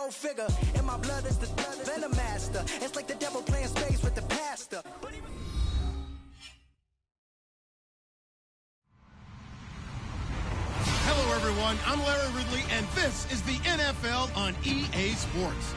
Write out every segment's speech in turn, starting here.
go figure. In my blood is the venom master. It's like the devil playing space with the pastor. Hello, everyone. I'm Larry Ridley, and this is the NFL on EA Sports.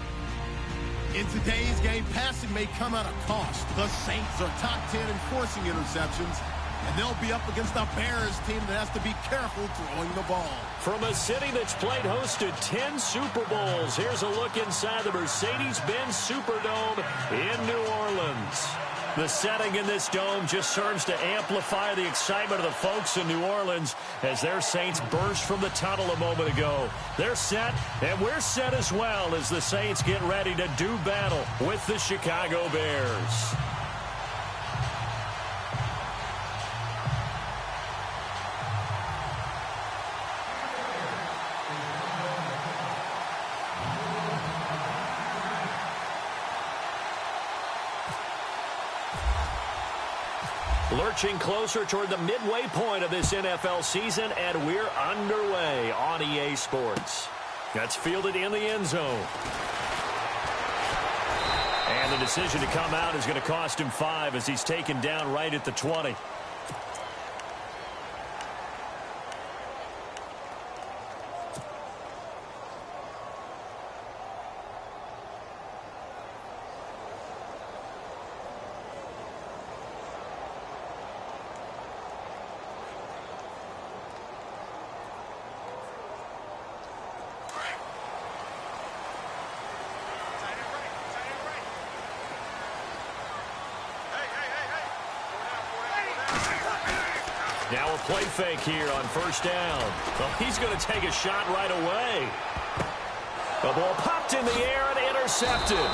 In today's game, passing may come at a cost. The Saints are top 10 in forcing interceptions, and they'll be up against a Bears team that has to be careful throwing the ball. From a city that's played host to 10 Super Bowls, here's a look inside the Mercedes-Benz Superdome in New Orleans. The setting in this dome just serves to amplify the excitement of the folks in New Orleans as their Saints burst from the tunnel a moment ago. They're set, and we're set as well as the Saints get ready to do battle with the Chicago Bears. Lurching closer toward the midway point of this NFL season, and we're underway on EA Sports. That's fielded in the end zone. And the decision to come out is going to cost him 5 as he's taken down right at the 20. Now a play fake here on first down. Well, he's going to take a shot right away. The ball popped in the air and intercepted.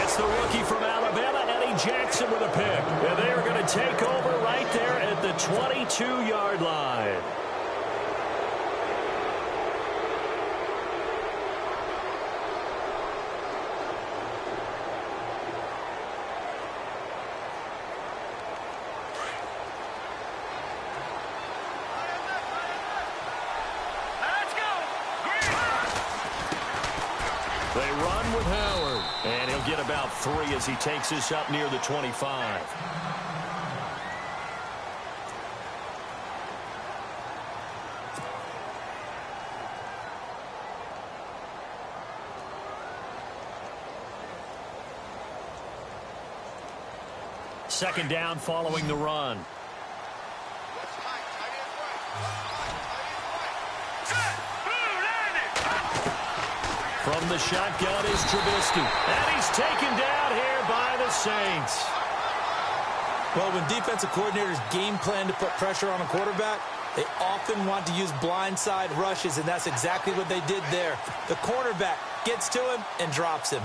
It's the rookie from Alabama, Eddie Jackson, with a pick. And they are going to take over right there at the 22-yard line. They run with Howard, and he'll get about 3 as he takes this up near the 25. Second down following the run. From the shotgun is Trubisky. And he's taken down here by the Saints. Well, when defensive coordinators game plan to put pressure on a quarterback, they often want to use blindside rushes, and that's exactly what they did there. The cornerback gets to him and drops him.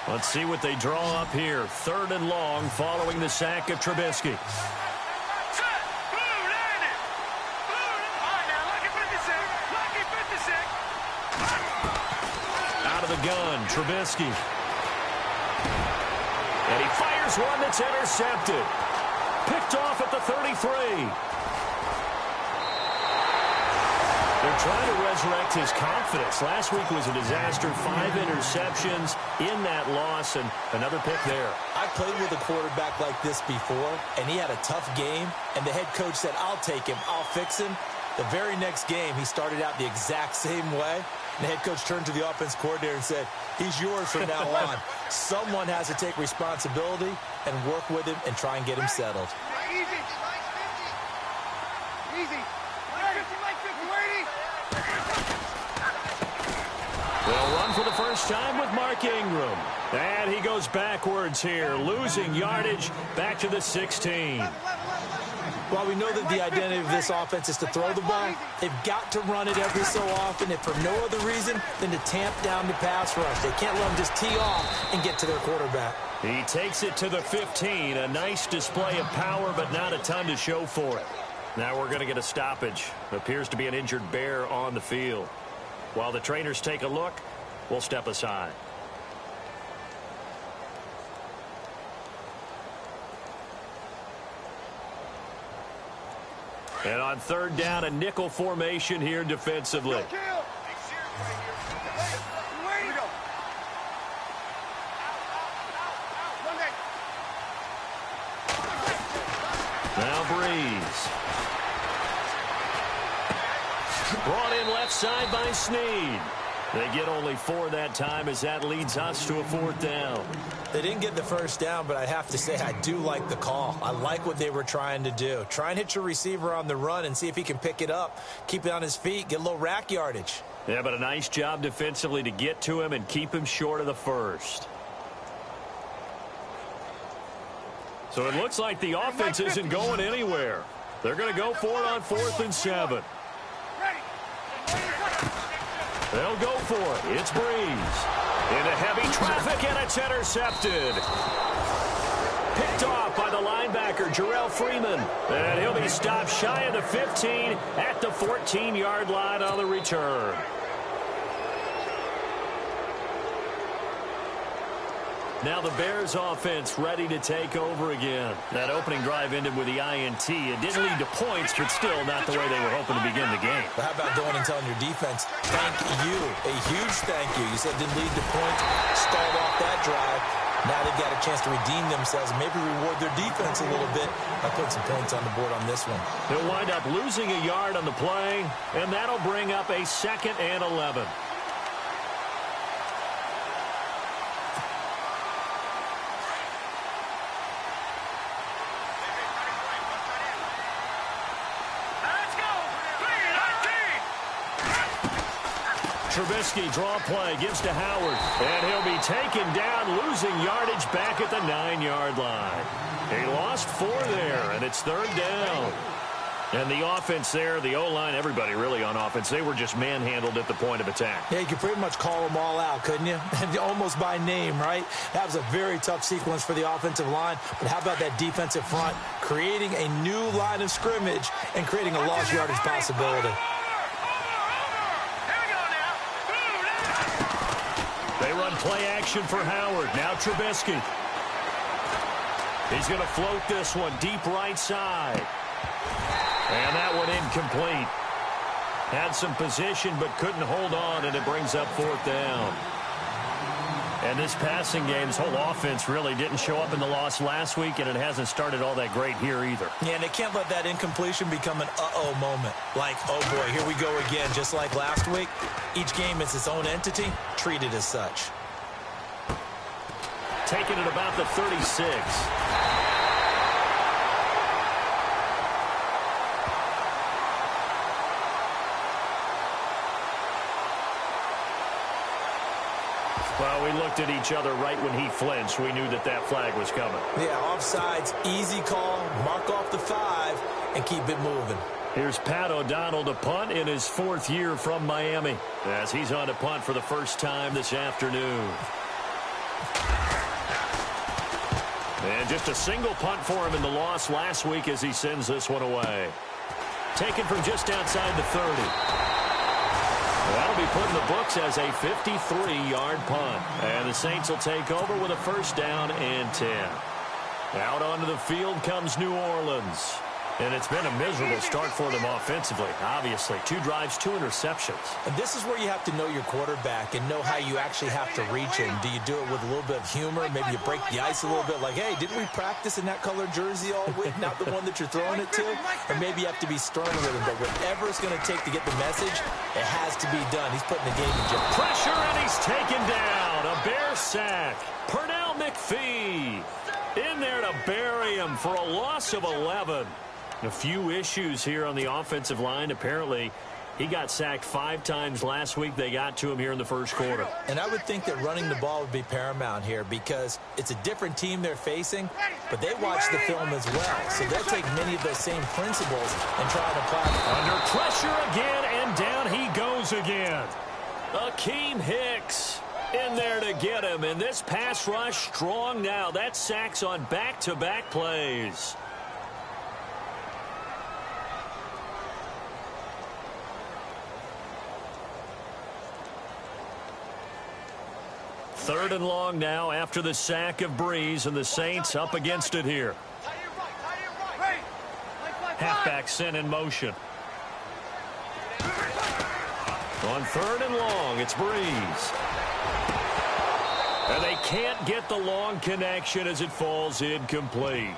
Let's see what they draw up here. 3rd and long following the sack of Trubisky. Out of the gun, Trubisky. And he fires one that's intercepted. Picked off at the 33. They're trying to resurrect his confidence. Last week was a disaster. 5 interceptions in that loss, and another pick there. I played with a quarterback like this before, and he had a tough game, and the head coach said, "I'll take him, I'll fix him." The very next game, he started out the exact same way. And the head coach turned to the offense coordinator and said, "He's yours from now on." Someone has to take responsibility and work with him and try and get him settled. Easy. Easy. They'll run for the first time with Mark Ingram. And he goes backwards here, losing yardage back to the 16. While we know that the identity of this offense is to throw the ball, they've got to run it every so often, if for no other reason than to tamp down the pass rush. They can't let them just tee off and get to their quarterback. He takes it to the 15. A nice display of power, but not a ton to show for it. Now we're going to get a stoppage. Appears to be an injured Bear on the field. While the trainers take a look, we'll step aside. And on third down, a nickel formation here defensively. Now Breeze. Brought in left side by Snead. They get only 4 that time as that leads us to a 4th down. They didn't get the first down, but I have to say I do like the call. I like what they were trying to do. Try and hit your receiver on the run and see if he can pick it up, keep it on his feet, get a little rack yardage. Yeah, but a nice job defensively to get to him and keep him short of the first. So it looks like the offense isn't going anywhere. They're going to go for it on 4th and 7. They'll go for it. It's Breeze. Into heavy traffic, and it's intercepted. Picked off by the linebacker, Jarrell Freeman. And he'll be stopped shy of the 15 at the 14-yard line on the return. Now the Bears offense ready to take over again. That opening drive ended with the INT. It didn't lead to points, but still not the way they were hoping to begin the game. But how about going and telling your defense, thank you, a huge thank you. You said it didn't lead to points, stalled off that drive. Now they've got a chance to redeem themselves and maybe reward their defense a little bit by putting some points on the board on this one. They'll wind up losing a yard on the play, and that'll bring up a 2nd and 11. Trubisky draw play, gives to Howard, and he'll be taken down, losing yardage back at the 9-yard line. He lost 4 there, and it's 3rd down. And the offense there, the O-line, everybody really on offense, they were just manhandled at the point of attack. Yeah, you could pretty much call them all out, couldn't you? Almost by name, right? That was a very tough sequence for the offensive line. But how about that defensive front creating a new line of scrimmage and creating a lost yardage possibility? They run play action for Howard. Now Trubisky. He's going to float this one deep right side. And that one incomplete. Had some position but couldn't hold on, and it brings up 4th down. And this passing game's whole offense really didn't show up in the loss last week, and it hasn't started all that great here either. Yeah, and they can't let that incompletion become an uh-oh moment. Like, oh boy, here we go again, just like last week. Each game is its own entity, treated as such. Taken at about the 36. Well, we looked at each other right when he flinched. We knew that that flag was coming. Yeah, offsides, easy call, mark off the 5, and keep it moving. Here's Pat O'Donnell to punt in his 4th year from Miami, as he's on to punt for the first time this afternoon. And just a single punt for him in the loss last week as he sends this one away. Taken from just outside the 30. That'll be put in the books as a 53-yard punt. And the Saints will take over with a 1st down and 10. Out onto the field comes New Orleans. And it's been a miserable start for them offensively, obviously. 2 drives, 2 interceptions. And this is where you have to know your quarterback and know how you actually have to reach him. Do you do it with a little bit of humor? Maybe you break the ice a little bit like, hey, didn't we practice in that colored jersey all week, not the one that you're throwing it to? Or maybe you have to be stern with him. But whatever it's going to take to get the message, it has to be done. He's putting the game in jeopardy. Pressure, and he's taken down. A Bear sack. Pernell McPhee in there to bury him for a loss of 11. A few issues here on the offensive line. Apparently, he got sacked 5 times last week. They got to him here in the first quarter. And I would think that running the ball would be paramount here because it's a different team they're facing, but they watch the film as well. So they'll take many of those same principles and try to apply them. Under pressure again, and down he goes again. Akeem Hicks in there to get him. And this pass rush strong now. That's sacks on back-to-back plays. Third and long now after the sack of Breeze, and the Saints up against it here. halfback sent in motion. On 3rd and long, it's Breeze. And they can't get the long connection as it falls incomplete.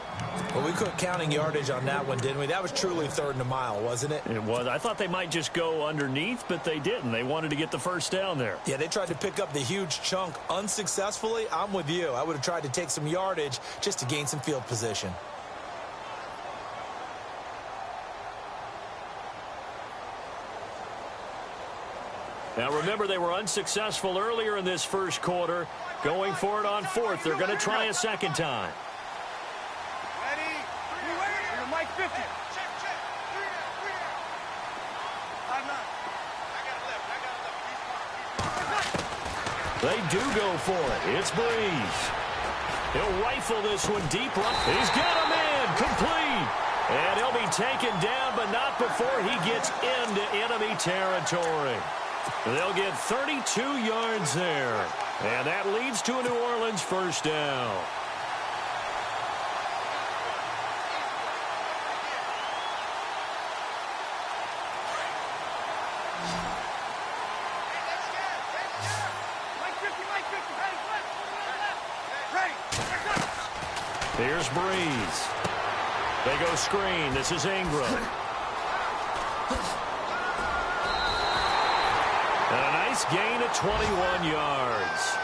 Well, we quit counting yardage on that one, didn't we? That was truly 3rd and a mile, wasn't it? It was. I thought they might just go underneath, but they didn't. They wanted to get the first down there. Yeah, they tried to pick up the huge chunk unsuccessfully. I'm with you. I would have tried to take some yardage just to gain some field position. Now, remember, they were unsuccessful earlier in this first quarter. Going for it on 4th. They're going to try a second time. Ready? You're Mike 50. Check. They do go for it. It's Breeze. He'll rifle this one deep. He's got a man complete. And he'll be taken down, but not before he gets into enemy territory. They'll get 32 yards there. And that leads to a New Orleans first down. Here's Breeze. They go screen. This is Ingram. And a nice gain of 21 yards.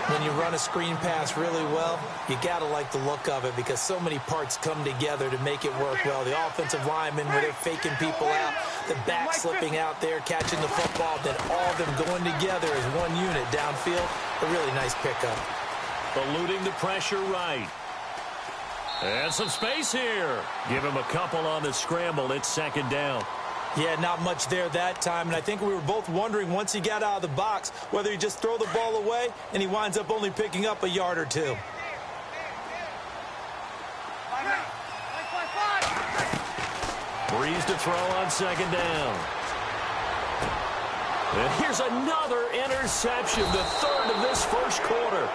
When you run a screen pass really well, you got to like the look of it because so many parts come together to make it work well. The offensive linemen, where they're faking people out, the back slipping out there, catching the football, then all of them going together as one unit downfield. A really nice pickup. Eluding the pressure right. And some space here. Give him a couple on the scramble. It's second down. Yeah, not much there that time, and I think we were both wondering once he got out of the box whether he just throw the ball away and he winds up only picking up a yard or two. Breeze to throw on second down. And here's another interception, the 3rd of this first quarter.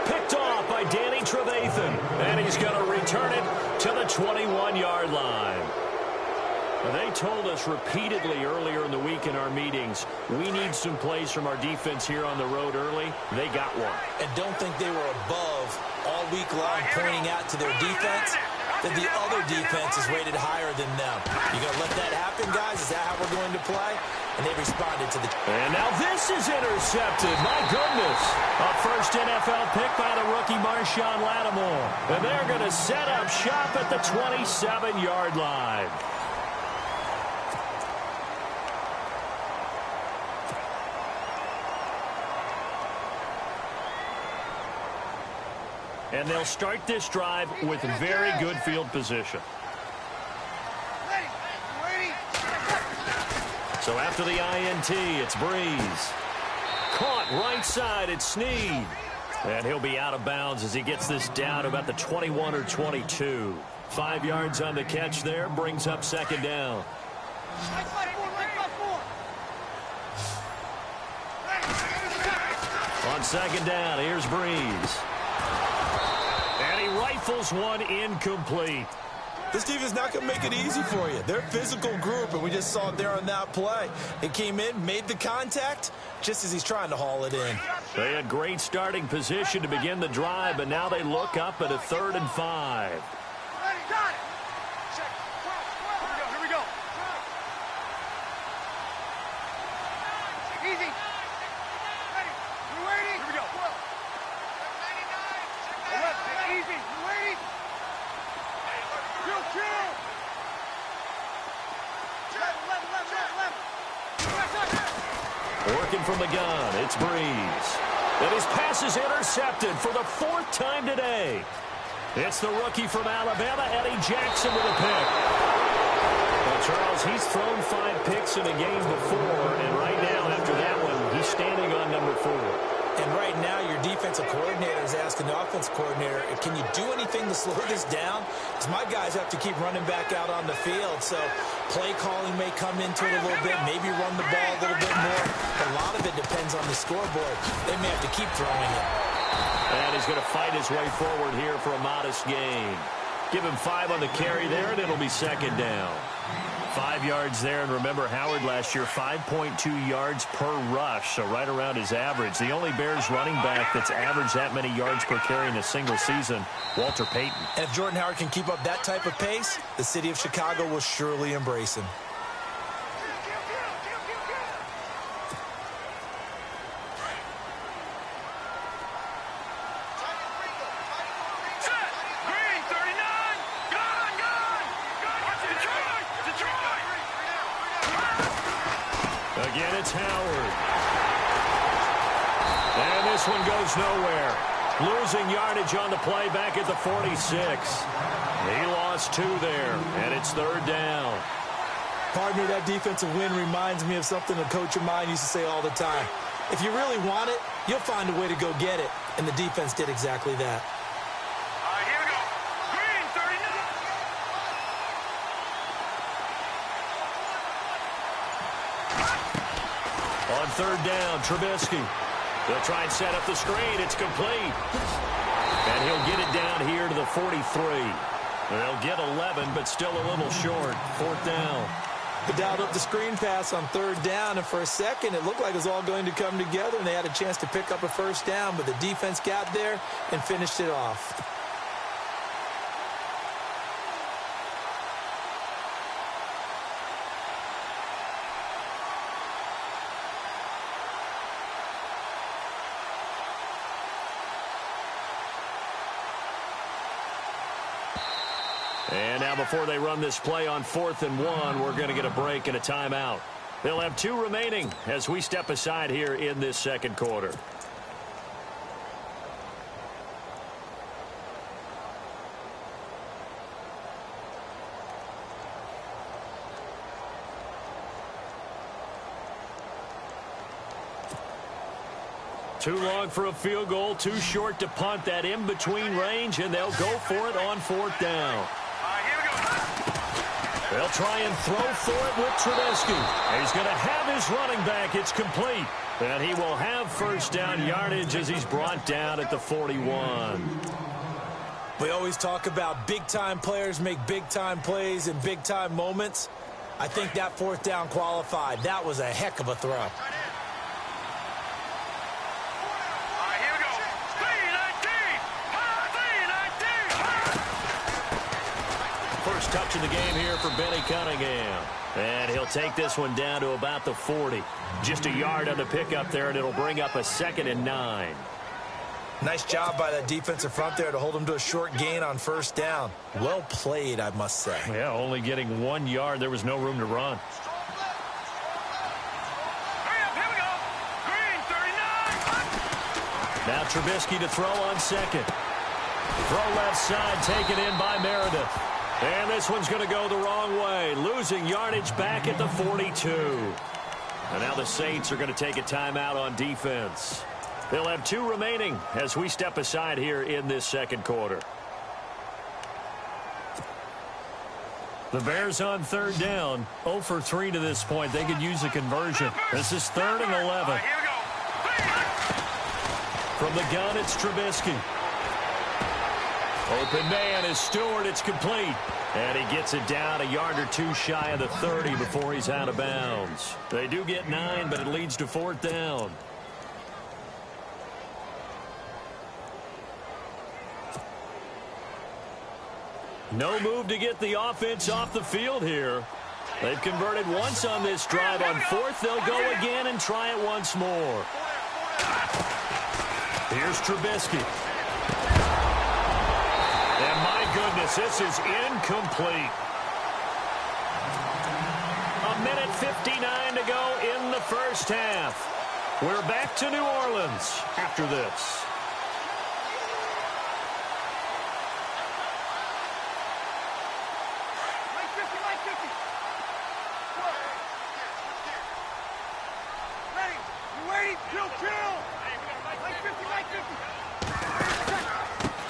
Picked off by Danny Trevathan, and he's going to return it to the 21-yard line. They told us repeatedly earlier in the week in our meetings, we need some plays from our defense here on the road early. They got one. And don't think they were above all week long pointing out to their defense that the other defense is rated higher than them. You going to let that happen, guys? Is that how we're going to play? And they responded to the... And now this is intercepted. My goodness. A first NFL pick by the rookie Marshawn Lattimore. And they're going to set up shop at the 27-yard line. And they'll start this drive with very good field position. So after the INT, it's Breeze. Caught right side, it's Snead. And he'll be out of bounds as he gets this down about the 21 or 22. 5 yards on the catch there, brings up second down. On second down, here's Breeze. And he rifles one incomplete. This defense is not going to make it easy for you. They're a physical group, and we just saw it there on that play. It came in, made the contact, just as he's trying to haul it in. They had great starting position to begin the drive, but now they look up at a 3rd and 5. Got it. Check. Here we go. Easy. Ready. You ready? Here we go. Easy. You ready? Chill. Working from the gun, it's Breeze. And his pass is intercepted for the 4th time today. It's the rookie from Alabama, Eddie Jackson, with a pick. Well, Charles, he's thrown 5 picks in a game before, and right now, after that one, he's standing on number 4. And right now, your defensive coordinator is asking the offense coordinator, can you do anything to slow this down? Because my guys have to keep running back out on the field. So play calling may come into it a little bit, maybe run the ball a little bit more. A lot of it depends on the scoreboard. They may have to keep throwing it. And he's going to fight his way forward here for a modest gain. Give him 5 on the carry there, and it'll be second down. 5 yards there, and remember Howard last year, 5.2 yards per rush, so right around his average. The only Bears running back that's averaged that many yards per carry in a single season, Walter Payton. And if Jordan Howard can keep up that type of pace, the city of Chicago will surely embrace him. Again, it's Howard. And this one goes nowhere. Losing yardage on the play back at the 46. He lost 2 there, and it's third down. Partner, that defensive win reminds me of something a coach of mine used to say all the time. If you really want it, you'll find a way to go get it. And the defense did exactly that. Here we go. Green, 39. On third down, Trubisky. They'll try and set up the screen. It's complete. And he'll get it down here to the 43. They'll get 11, but still a little short. Fourth down. They dialed up the screen pass on third down, and for a second it looked like it was all going to come together, and they had a chance to pick up a first down, but the defense got there and finished it off. And now before they run this play on 4th and 1, we're going to get a break and a timeout. They'll have 2 remaining as we step aside here in this second quarter. Too long for a field goal, too short to punt. That in-between range, and they'll go for it on 4th down. Here we go. They'll try and throw for it with Trubisky. He's going to have his running back. It's complete. And he will have first down yardage as he's brought down at the 41. We always talk about big-time players make big-time plays in big-time moments. I think that 4th down qualified. That was a heck of a throw. First touch of the game here for Benny Cunningham. And he'll take this one down to about the 40. Just a yard on the pickup there, and it'll bring up a 2nd and 9. Nice job by that defensive front there to hold him to a short gain on first down. Well played, I must say. Yeah, only getting 1 yard. There was no room to run. Here we go. Green, 39. Now Trubisky to throw on second. Throw left side, taken in by Meredith. And this one's going to go the wrong way. Losing yardage back at the 42. And now the Saints are going to take a timeout on defense. They'll have 2 remaining as we step aside here in this second quarter. The Bears on third down. 0 for 3 to this point. They could use a conversion. This is 3rd and 11. Here we go. From the gun, it's Trubisky. Open man is Stewart. It's complete. And he gets it down a yard or 2 shy of the 30 before he's out of bounds. They do get 9, but it leads to 4th down. No move to get the offense off the field here. They've converted once on this drive. On 4th, they'll go again and try it once more. Here's Trubisky. And my goodness, this is incomplete. 1:59 to go in the first half. We're back to New Orleans after this.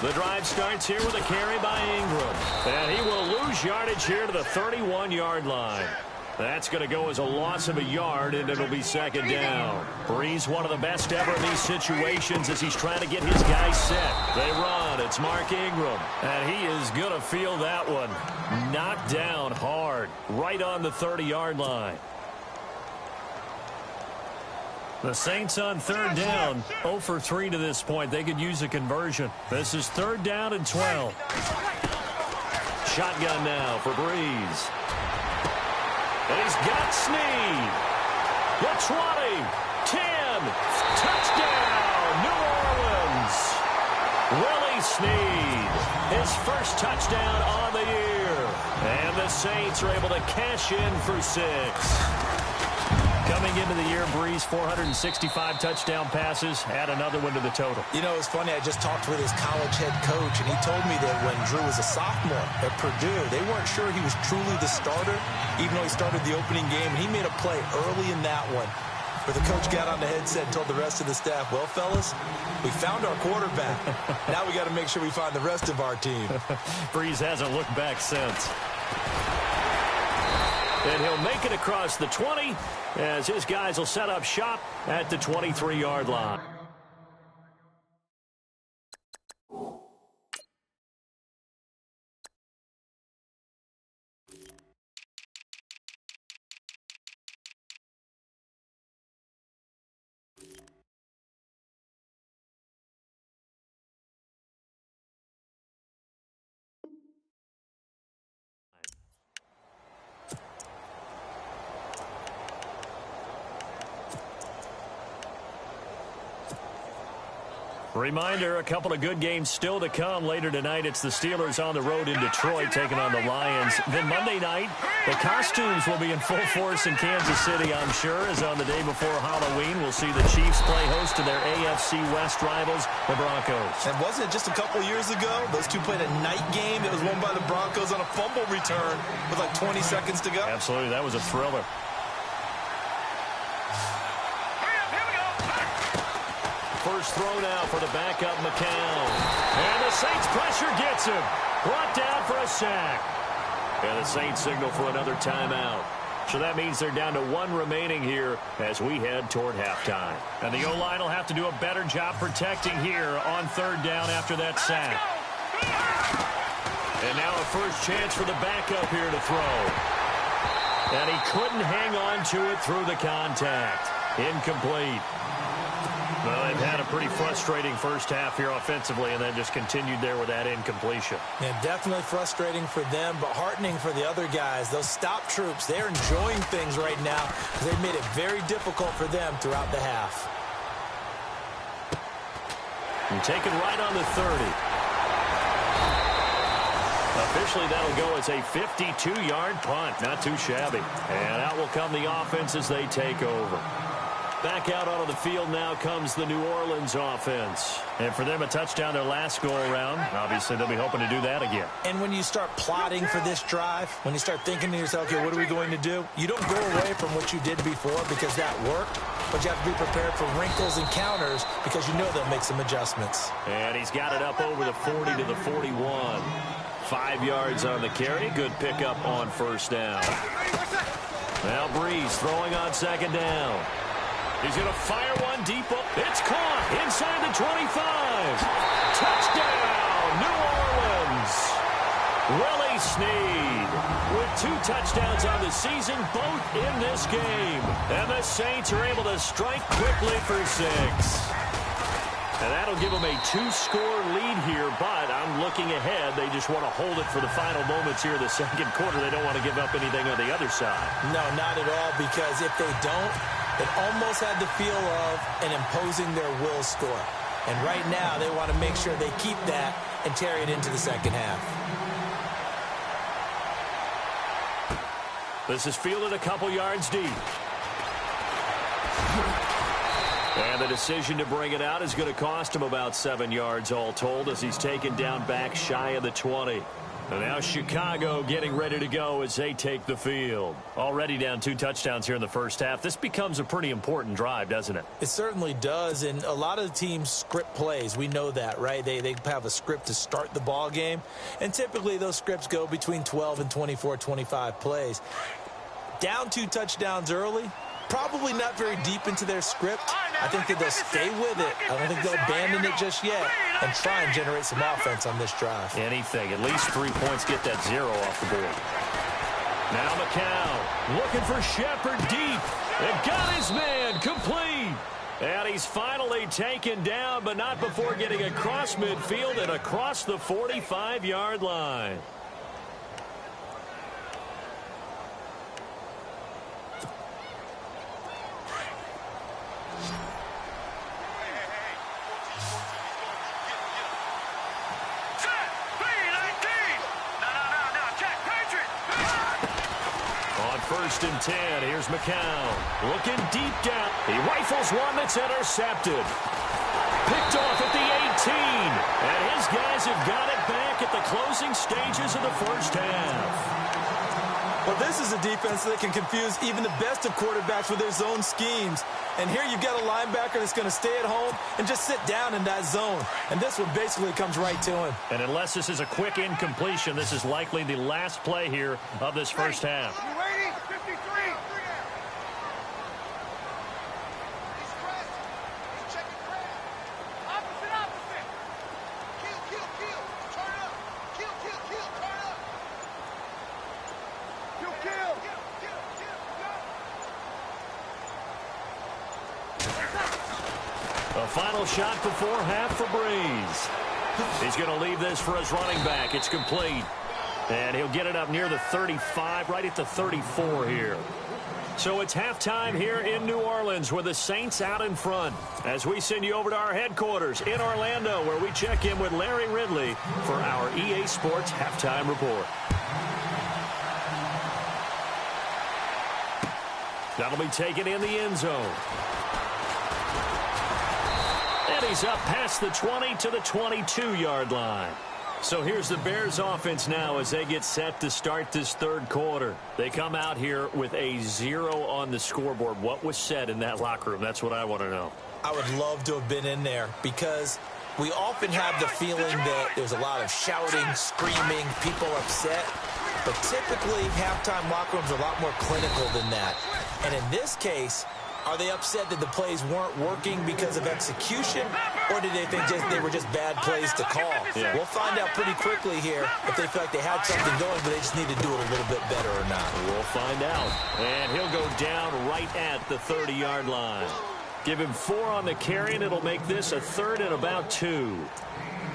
The drive starts here with a carry by Ingram. And he will lose yardage here to the 31-yard line. That's going to go as a loss of a yard, and it'll be second down. Brees, one of the best ever in these situations as he's trying to get his guys set. They run. It's Mark Ingram, and he is going to feel that one. Knocked down hard, right on the 30-yard line. The Saints on third down, 0 for 3 to this point. They could use a conversion. This is third down and 12. Shotgun now for Brees. And he's got Snead. The 20, 10, touchdown, New Orleans. Willie Snead, his first touchdown on the year. And the Saints are able to cash in for 6. Coming into the year, Brees, 465 touchdown passes. Add another one to the total. You know, it's funny. I just talked with his college head coach, and he told me that when Drew was a sophomore at Purdue, they weren't sure he was truly the starter, even though he started the opening game. And he made a play early in that one where the coach got on the headset and told the rest of the staff, well, fellas, we found our quarterback. Now we got to make sure we find the rest of our team. Brees hasn't looked back since. And he'll make it across the 20 as his guys will set up shop at the 23-yard line. Reminder, a couple of good games still to come. Later tonight, it's the Steelers on the road in Detroit taking on the Lions. Then Monday night, the costumes will be in full force in Kansas City, I'm sure, as on the day before Halloween, we'll see the Chiefs play host to their AFC West rivals, the Broncos. And wasn't it just a couple years ago, those two played a night game that was won by the Broncos on a fumble return with like 20 seconds to go? Absolutely, that was a thriller. First throw now for the backup, McCown. And the Saints pressure gets him. Brought down for a sack. And the Saints signal for another timeout. So that means they're down to 1 remaining here as we head toward halftime. And the O-line will have to do a better job protecting here on third down after that sack. And now a first chance for the backup here to throw. And he couldn't hang on to it through the contact. Incomplete. Well, they've had a pretty frustrating first half here offensively, and then just continued there with that incompletion. Yeah, definitely frustrating for them, but heartening for the other guys. Those stop troops, they're enjoying things right now because they've made it very difficult for them throughout the half. And taken right on the 30. Officially, that'll go as a 52-yard punt. Not too shabby. And out will come the offense as they take over. Back out onto the field now comes the New Orleans offense. And for them, a touchdown their last go-around. Obviously, they'll be hoping to do that again. And when you start plotting for this drive, when you start thinking to yourself, okay, what are we going to do? You don't go away from what you did before because that worked, but you have to be prepared for wrinkles and counters because you know they'll make some adjustments. And he's got it up over the 40 to the 41. 5 yards on the carry. Good pickup on first down. Now Brees throwing on second down. He's going to fire one deep. It's caught inside the 25. Touchdown, New Orleans. Willie Snead with 2 touchdowns on the season, both in this game. And the Saints are able to strike quickly for 6. And that'll give them a 2-score lead here, but I'm looking ahead. They just want to hold it for the final moments here in the second quarter. They don't want to give up anything on the other side. No, not at all, because if they don't, it almost had the feel of an imposing their will score. And right now, they want to make sure they keep that and carry it into the second half. This is fielded a couple yards deep. And the decision to bring it out is going to cost him about 7 yards all told as he's taken down back shy of the 20. And now Chicago getting ready to go as they take the field. Already down 2 touchdowns here in the first half. This becomes a pretty important drive, doesn't it? It certainly does, and a lot of the teams script plays. We know that, right? They have a script to start the ball game, and typically those scripts go between 12 and 24, 25 plays. Down 2 touchdowns early. Probably not very deep into their script. I think that they'll stay with it. I don't think they'll abandon it just yet and try and generate some offense on this drive. Anything. At least 3 points. Get that 0 off the board. Now McCown looking for Shepard deep. And got his man complete. And he's finally taken down, but not before getting across midfield and across the 45-yard line. First and 10. Here's McCown. Looking deep down. He rifles one that's intercepted. Picked off at the 18. And his guys have got it back at the closing stages of the first half. Well, this is a defense that can confuse even the best of quarterbacks with their zone schemes. And here you've got a linebacker that's going to stay at home and just sit down in that zone. And this one basically comes right to him. And unless this is a quick incompletion, this is likely the last play here of this first half. You ready? 53. He's pressed. He's checking press. Opposite. Kill. Turn up. Kill. Turn up. Kill. A final shot before half for Breeze. He's going to leave this for his running back. It's complete. And he'll get it up near the 35, right at the 34 here. So it's halftime here in New Orleans with the Saints out in front. As we send you over to our headquarters in Orlando, where we check in with Larry Ridley for our EA Sports Halftime Report. That'll be taken in the end zone. And he's up past the 20 to the 22-yard line. So here's the Bears offense now as they get set to start this third quarter. They come out here with a 0 on the scoreboard. What was said in that locker room? That's what I want to know. I would love to have been in there because we often have the feeling that there's a lot of shouting, screaming, people upset. But typically, halftime locker rooms are a lot more clinical than that. And in this case, are they upset that the plays weren't working because of execution, or did they think they were just bad plays to call? Yeah. We'll find out pretty quickly here if they feel like they had something going, but they just need to do it a little bit better or not. We'll find out. And he'll go down right at the 30-yard line. Give him 4 on the carry, and it'll make this a 3rd and about 2.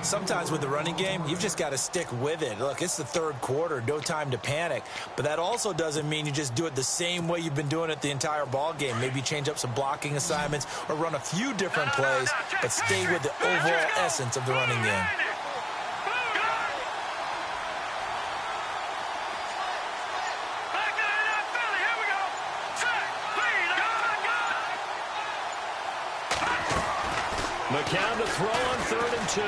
Sometimes with the running game, you've just got to stick with it. Look, it's the third quarter, no time to panic. But that also doesn't mean you just do it the same way you've been doing it the entire ball game. Maybe change up some blocking assignments or run a few different plays, but stay with the overall essence of the running game. McCown to throw on 3rd and 2.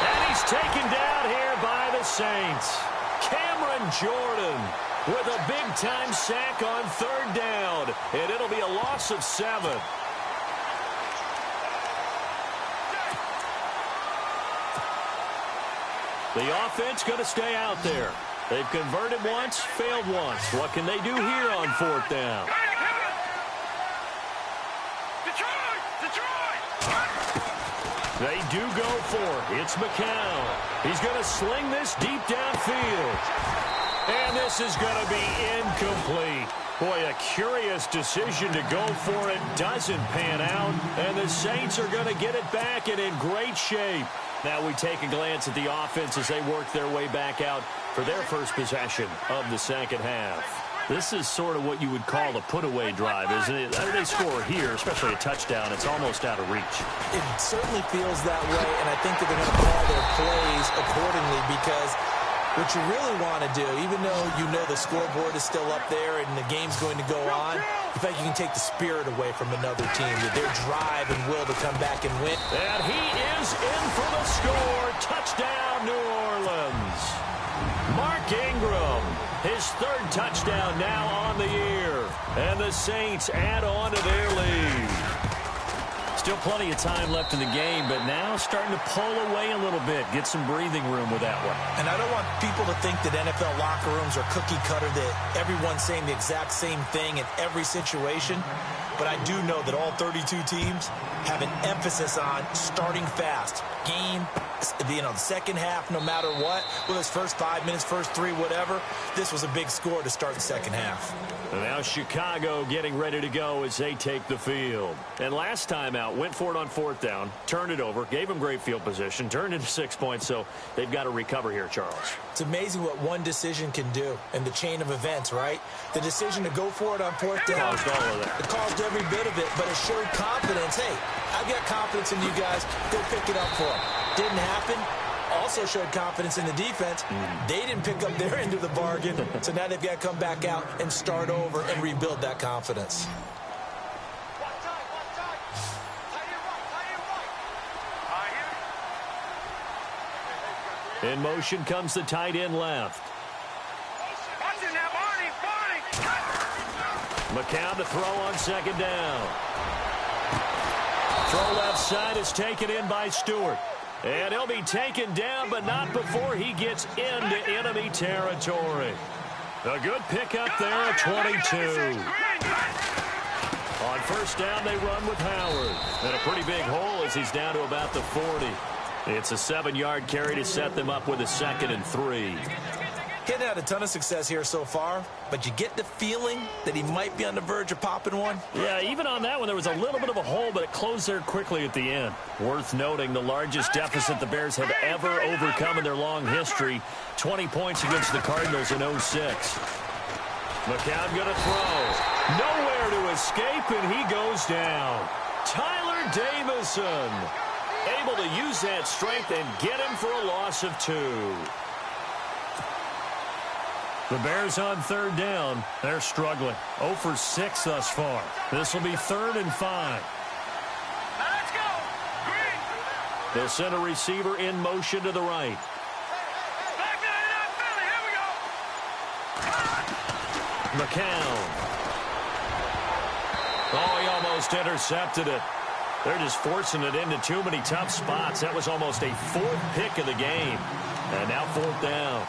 And he's taken down here by the Saints. Cameron Jordan with a big-time sack on 3rd down. And it'll be a loss of 7. The offense going to stay out there. They've converted once, failed once. What can they do here on 4th down? They do go for it. It's McCown. He's going to sling this deep downfield. And this is going to be incomplete. Boy, a curious decision to go for it. Doesn't pan out. And the Saints are going to get it back and in great shape. Now we take a glance at the offense as they work their way back out for their first possession of the second half. This is sort of what you would call a put-away drive, isn't it? I mean, they score here, especially a touchdown. It's almost out of reach. It certainly feels that way, and I think that they're going to call their plays accordingly because what you really want to do, even though you know the scoreboard is still up there and the game's going to go on, you think you can take the spirit away from another team, their drive and will to come back and win. And he is in for the score. Touchdown, New Orleans. Mark Ingram, his 3rd touchdown now on the year. And the Saints add on to their lead. Still plenty of time left in the game, but now starting to pull away a little bit. Get some breathing room with that one. And I don't want people to think that NFL locker rooms are cookie cutter, that everyone's saying the exact same thing in every situation. But I do know that all 32 teams have an emphasis on starting fast. Game, the second half, no matter what, whether it's first 5 minutes, first 3, whatever, this was a big score to start the second half. And now Chicago getting ready to go as they take the field. And last time out, went for it on 4th down, turned it over, gave them great field position, turned into 6 points, so they've got to recover here, Charles. It's amazing what one decision can do in the chain of events, right? The decision to go for it on 4th down. Caused all of that. It caused every bit of it, but it showed confidence. Hey, I've got confidence in you guys. Go pick it up for them. Didn't happen. Also showed confidence in the defense. They didn't pick up their end of the bargain, so now they've got to come back out and start over and rebuild that confidence. In motion comes the tight end left. McCown to throw on 2nd down. Throw left side is taken in by Stewart. And he'll be taken down, but not before he gets into enemy territory. A good pickup there at 22. On 1st down, they run with Howard. And a pretty big hole as he's down to about the 40. It's a 7-yard carry to set them up with a 2nd and 3. He hadn't had a ton of success here so far, but you get the feeling that he might be on the verge of popping one. Yeah, even on that one, there was a little bit of a hole, but it closed there quickly at the end. Worth noting, the largest deficit the Bears have ever overcome in their long history, 20 points against the Cardinals in 06. McCown going to throw. Nowhere to escape, and he goes down. Tyler Davison able to use that strength and get him for a loss of 2. The Bears on 3rd down. They're struggling. 0 for 6 thus far. This will be 3rd and 5. Let's go. Green. They'll send a receiver in motion to the right. McCown. Oh, he almost intercepted it. They're just forcing it into too many tough spots. That was almost a 4th pick of the game. And now 4th down.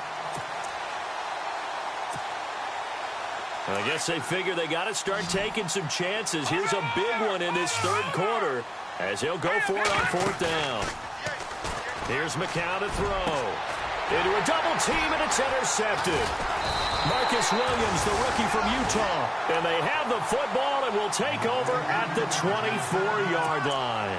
I guess they figure they got to start taking some chances. Here's a big one in this 3rd quarter as he'll go for it on 4th down. Here's McCown to throw. Into a double team, and it's intercepted. Marcus Williams, the rookie from Utah. And they have the football and will take over at the 24-yard line.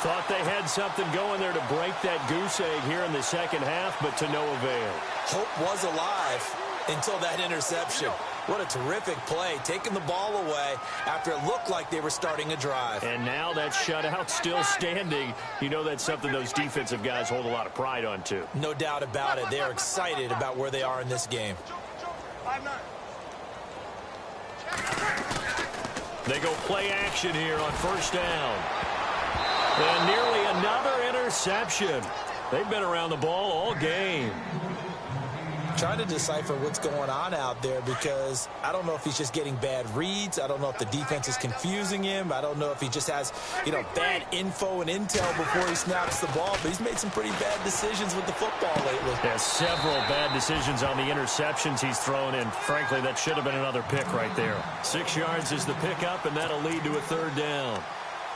Thought they had something going there to break that goose egg here in the 2nd half, but to no avail. Hope was alive until that interception. What a terrific play, taking the ball away after it looked like they were starting a drive. And now that shutout still standing. You know that's something those defensive guys hold a lot of pride on, too. No doubt about it. They're excited about where they are in this game. They go play action here on 1st down. And nearly another interception. They've been around the ball all game. Trying to decipher what's going on out there because I don't know if he's just getting bad reads. I don't know if the defense is confusing him. I don't know if he just has, bad info and intel before he snaps the ball. But he's made some pretty bad decisions with the football lately. There's several bad decisions on the interceptions he's thrown, and frankly, that should have been another pick right there. 6 yards is the pickup, and that'll lead to a 3rd down.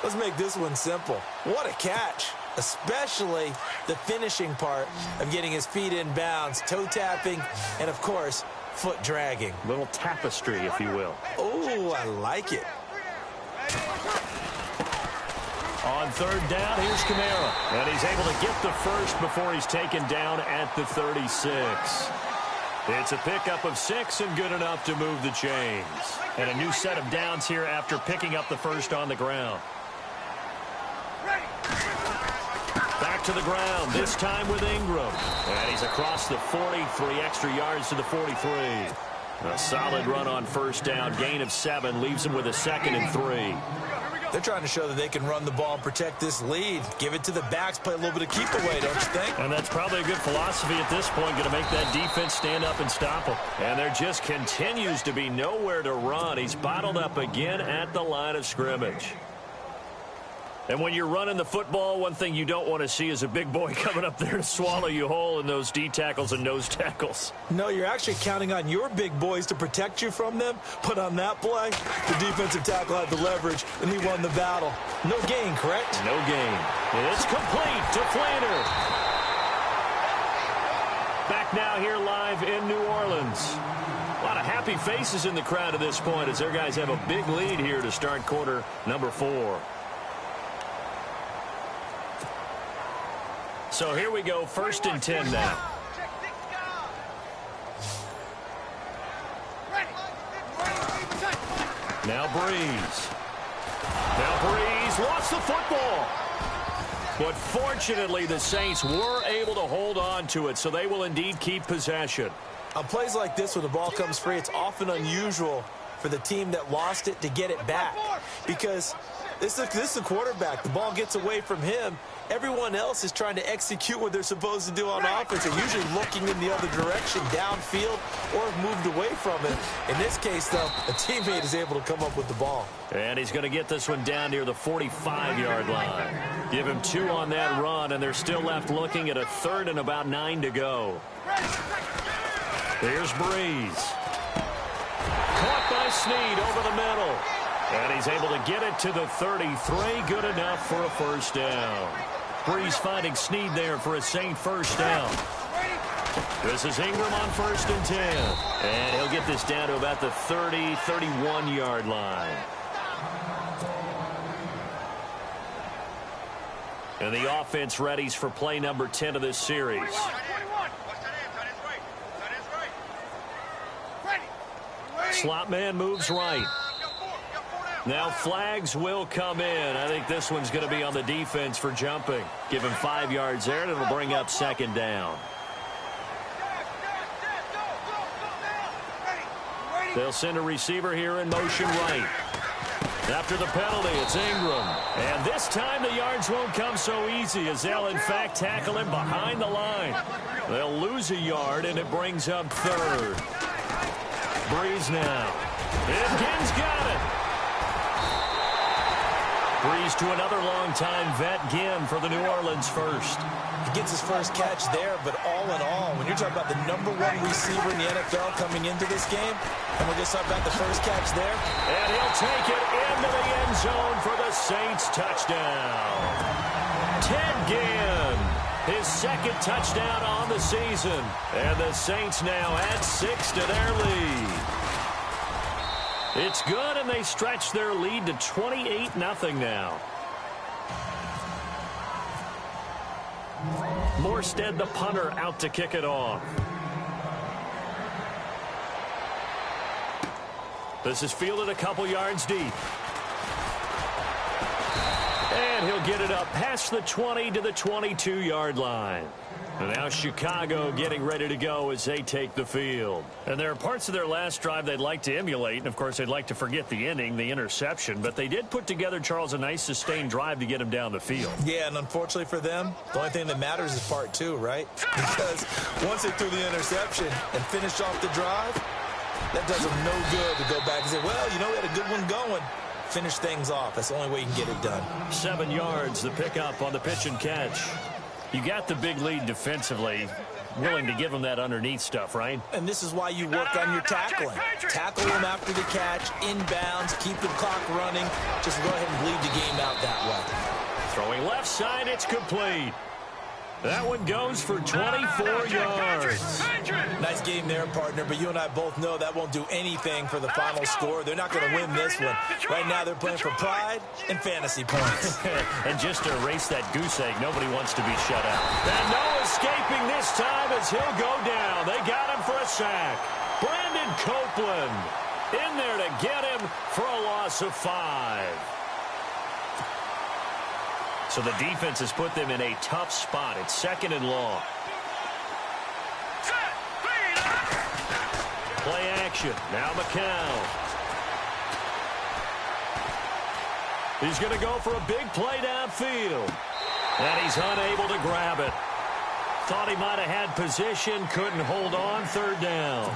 Let's make this one simple. What a catch. Especially the finishing part of getting his feet in bounds, toe tapping, and, of course, foot dragging. Little tapestry, if you will. Oh, I like it. On 3rd down, here's Kamara. And he's able to get the first before he's taken down at the 36. It's a pickup of 6 and good enough to move the chains. And a new set of downs here after picking up the first on the ground. Back to the ground, this time with Ingram. And he's across the 40, 3 extra yards to the 43. A solid run on 1st down, gain of 7, leaves him with a 2nd and 3. They're trying to show that they can run the ball and protect this lead. Give it to the backs, play a little bit of keep away, don't you think? And that's probably a good philosophy at this point, going to make that defense stand up and stop him. And there just continues to be nowhere to run. He's bottled up again at the line of scrimmage. And when you're running the football, one thing you don't want to see is a big boy coming up there to swallow you whole in those D tackles and nose tackles. No, you're actually counting on your big boys to protect you from them. But on that play, the defensive tackle had the leverage, and he won the battle. No gain, correct? No gain. It's complete to Flanner. Back now here live in New Orleans. A lot of happy faces in the crowd at this point as their guys have a big lead here to start quarter number 4. So here we go, 1st and 10 now. Now Breeze. Now Breeze lost the football. But fortunately, the Saints were able to hold on to it, so they will indeed keep possession. On plays like this, when the ball comes free, it's often unusual for the team that lost it to get it back. Because this is the quarterback. The ball gets away from him. Everyone else is trying to execute what they're supposed to do on offense. They're usually looking in the other direction, downfield, or have moved away from it. In this case, though, a teammate is able to come up with the ball. And he's going to get this one down near the 45-yard line. Give him 2 on that run, and they're still left looking at a 3rd and about 9 to go. Here's Breeze. Caught by Snead over the middle. And he's able to get it to the 33. Good enough for a 1st down. Breeze finding Snead there for a Saint 1st down. This is Ingram on 1st and 10. And he'll get this down to about the 30, 31-yard line. And the offense readies for play number 10 of this series. Slot man moves right. Now flags will come in. I think this one's going to be on the defense for jumping. Give him 5 yards there, and it'll bring up 2nd down. They'll send a receiver here in motion right. After the penalty, it's Ingram. And this time the yards won't come so easy as they'll, in fact, tackle him behind the line. They'll lose a yard, and it brings up 3rd. Breeze now. Ginn's got it. Breeze to another long-time vet, Ginn, for the New Orleans 1st. He gets his first catch there, but all in all, when you're talking about the #1 receiver in the NFL coming into this game, and we're just talking about the first catch there. And he'll take it into the end zone for the Saints touchdown. Ted Ginn, his 2nd touchdown on the season. And the Saints now add 6 to their lead. It's good, and they stretch their lead to 28-0 now. Morstead, the punter, out to kick it off. This is fielded a couple yards deep. And he'll get it up past the 20 to the 22-yard line. And now Chicago getting ready to go as they take the field. And there are parts of their last drive they'd like to emulate. And, of course, they'd like to forget the inning, the interception. But they did put together, Charles, a nice sustained drive to get him down the field. Yeah, and unfortunately for them, the only thing that matters is part 2, right? Because once they threw the interception and finished off the drive, that does them no good to go back and say, well, you know, we had a good one going. Finish things off. That's the only way you can get it done. 7 yards, the pickup on the pitch and catch. You got the big lead defensively, willing to give them that underneath stuff, right? And this is why you work on your tackling. Tackle them after the catch, inbounds, keep the clock running. Just go ahead and bleed the game out that way. Throwing left side, it's complete. That one goes for 24 yards. Nice game there, partner, but you and I both know that won't do anything for the final score. They're not going to win this one. Right now, they're playing for pride and fantasy points. And just to erase that goose egg, nobody wants to be shut out. And no escaping this time as he'll go down. They got him for a sack. Brandon Copeland in there to get him for a loss of 5. So the defense has put them in a tough spot. It's 2nd and long. Play action. Now McCown. He's going to go for a big play downfield. And he's unable to grab it. Thought he might have had position. Couldn't hold on. 3rd down.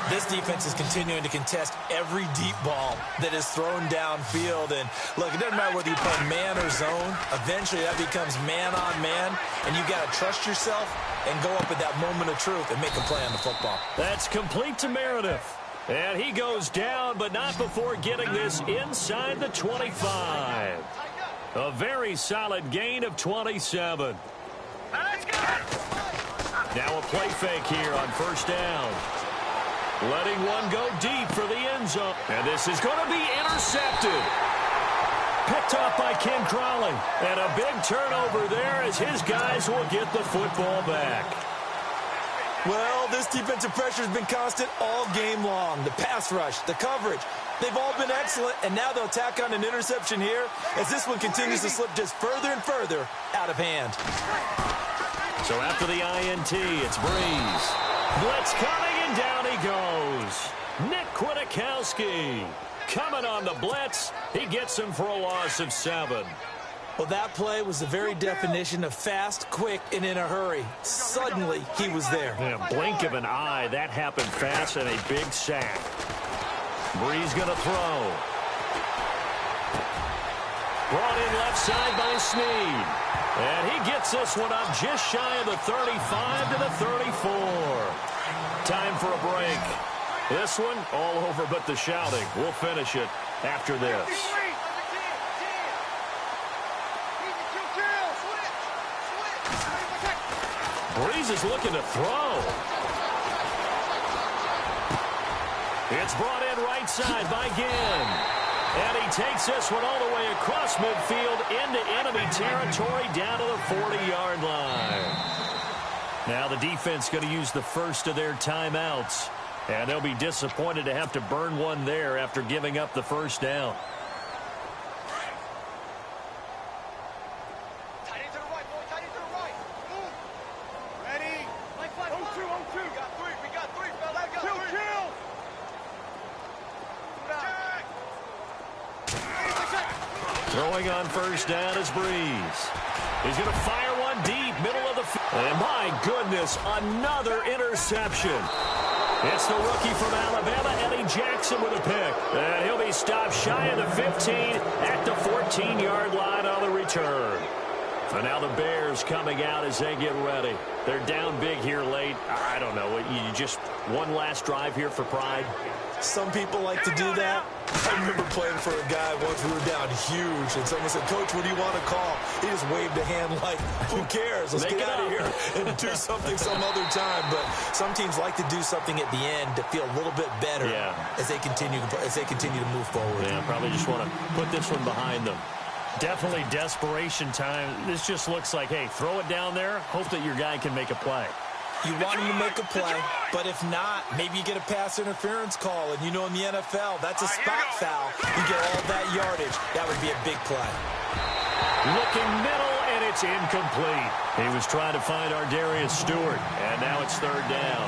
This defense is continuing to contest every deep ball that is thrown downfield. And, look, it doesn't matter whether you play man or zone. Eventually, that becomes man-on-man, and you've got to trust yourself and go up at that moment of truth and make a play on the football. That's complete to Meredith. And he goes down, but not before getting this inside the 25. A very solid gain of 27. Now a play fake here on first down. Letting one go deep for the end zone. And this is going to be intercepted. Picked off by Ken Crowley. And a big turnover there as his guys will get the football back. Well, this defensive pressure has been constant all game long. The pass rush, the coverage, they've all been excellent. And now they'll tack on an interception here as this one continues to slip just further and further out of hand. So after the INT, it's Breeze. Blitz coming, and down he goes. Nick Kwiatkowski coming on the blitz. He gets him for a loss of 7. Well, that play was the very definition of fast, quick, and in a hurry. Suddenly, he was there. In a blink of an eye, that happened fast and a big sack. Breeze going to throw. Brought in left side by Snead. And he gets this one up just shy of the 35 to the 34. Time for a break. This one all over but the shouting. We'll finish it after this. Breeze is looking to throw. It's brought in right side by Ginn. And he takes this one all the way across midfield into enemy territory down to the 40-yard line. Now the defense going to use the first of their timeouts. And they'll be disappointed to have to burn one there after giving up the first down. Tight end to the right, boy. Tight end to the right. Move. Ready. Like 0-2, 0-2. We got 3. We got 3, fella. We got 3. Kill. Throwing on first down is Breeze. He's going to fire one deep, middle of the field. And my goodness, another interception. It's the rookie from Alabama, Eddie Jackson, with a pick. And he'll be stopped shy of the 15 at the 14-yard line on the return. And now the Bears coming out as they get ready. They're down big here late. I don't know. You just one last drive here for pride? Some people like to do that. I remember playing for a guy once. We were down huge, and someone said, "Coach, what do you want to call?" He just waved a hand like, "Who cares? Let's get out of here and do something some other time." But some teams like to do something at the end to feel a little bit better as they continue to move forward. Yeah, probably just want to put this one behind them. Definitely desperation time. This just looks like, hey, throw it down there, hope that your guy can make a play. You want him to make a play, but if not, maybe you get a pass interference call, and you know in the NFL, that's a spot foul. You get all that yardage. That would be a big play. Looking middle, and it's incomplete. He was trying to find Ardarius Stewart, and now it's third down.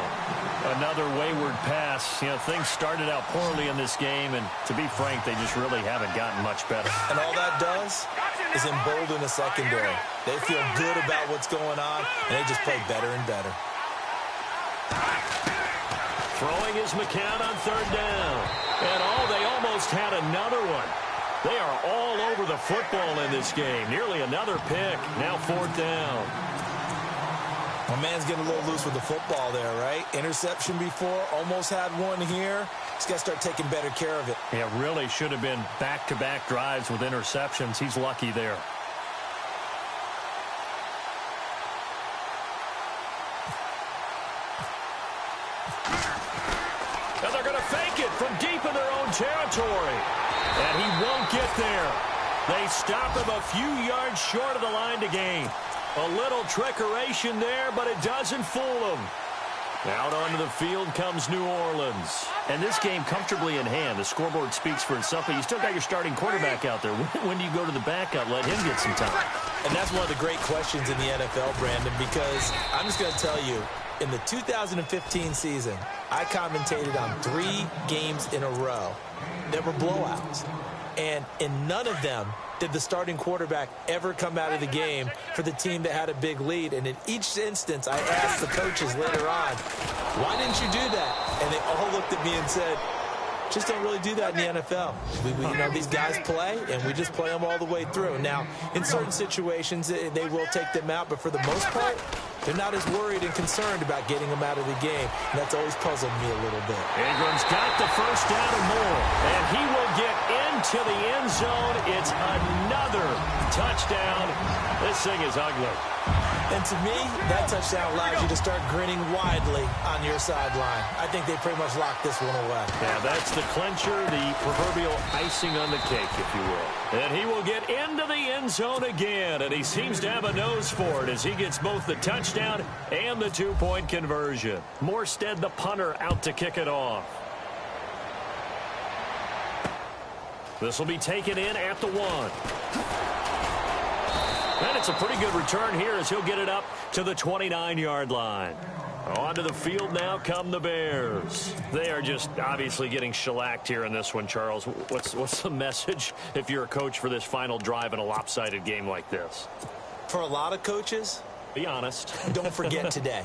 Another wayward pass. You know, things started out poorly in this game, and to be frank, they just really haven't gotten much better. And all that does is embolden a secondary. They feel good about what's going on, and they just play better and better. Throwing is McCown on third down. And they almost had another one. They are all over the football in this game. Nearly another pick. Now fourth down. My man's getting a little loose with the football there, right? Interception before, almost had one here. He's got to start taking better care of it. Yeah, really should have been back-to-back drives with interceptions. He's lucky there. And they're going to fake it from deep in their own territory. And he won't get there. They stop him a few yards short of the line to gain. A little trickeration there, but it doesn't fool them. Out onto the field comes New Orleans. And this game comfortably in hand. The scoreboard speaks for itself, but you still got your starting quarterback out there. When do you go to the backup, let him get some time? And that's one of the great questions in the NFL, Brandon, because I'm just going to tell you, In the 2015 season, I commentated on 3 games in a row that were blowouts. And in none of them did the starting quarterback ever come out of the game for the team that had a big lead. And in each instance, I asked the coaches later on, why didn't you do that? And they all looked at me and said, just don't really do that in the NFL. You know, these guys play, and we just play them all the way through. Now, in certain situations, they will take them out, but for the most part, they're not as worried and concerned about getting them out of the game. And that's always puzzled me a little bit. Ingram's got the first down and more, and he will get into the end zone. It's another touchdown. This thing is ugly. And to me, that touchdown allows you to start grinning widely on your sideline. I think they pretty much locked this one away. Yeah, that's the clincher, the proverbial icing on the cake, if you will. And he will get into the end zone again, and he seems to have a nose for it as he gets both the touchdown and the 2-point conversion. Morstead, the punter, out to kick it off. This will be taken in at the 1. And it's a pretty good return here as he'll get it up to the 29-yard line. Onto the field now come the Bears. They are just obviously getting shellacked here in this one, Charles. What's the message if you're a coach for this final drive in a lopsided game like this? For a lot of coaches, be honest. Don't forget today.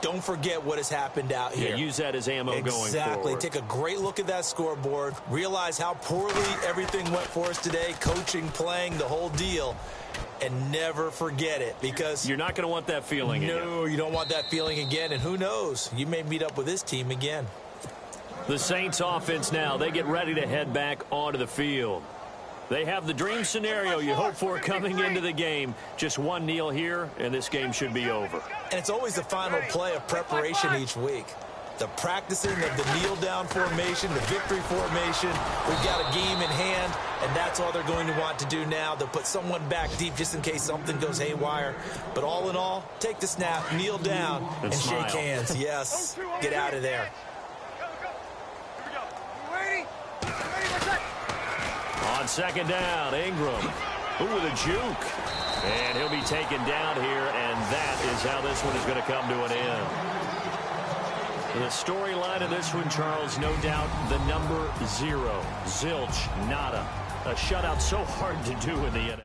Don't forget what has happened out here. Yeah, use that as ammo going forward. Exactly. Take a great look at that scoreboard. Realize how poorly everything went for us today. Coaching, playing, the whole deal. And never forget it, because you're not going to want that feeling again. No, you don't want that feeling again. And who knows? You may meet up with this team again. The Saints offense now. They get ready to head back onto the field. They have the dream scenario you hope for coming into the game. Just one kneel here, and this game should be over. And it's always the final play of preparation each week. The practicing of the kneel-down formation, the victory formation. We've got a game in hand, and that's all they're going to want to do now. They'll put someone back deep just in case something goes haywire. But all in all, take the snap, kneel down, and shake hands. Yes, get out of there. On second down, Ingram. Ooh, with a juke. And he'll be taken down here, and that is how this one is going to come to an end. The storyline of this one, Charles, no doubt the number 0. Zilch, nada. A shutout so hard to do in the end.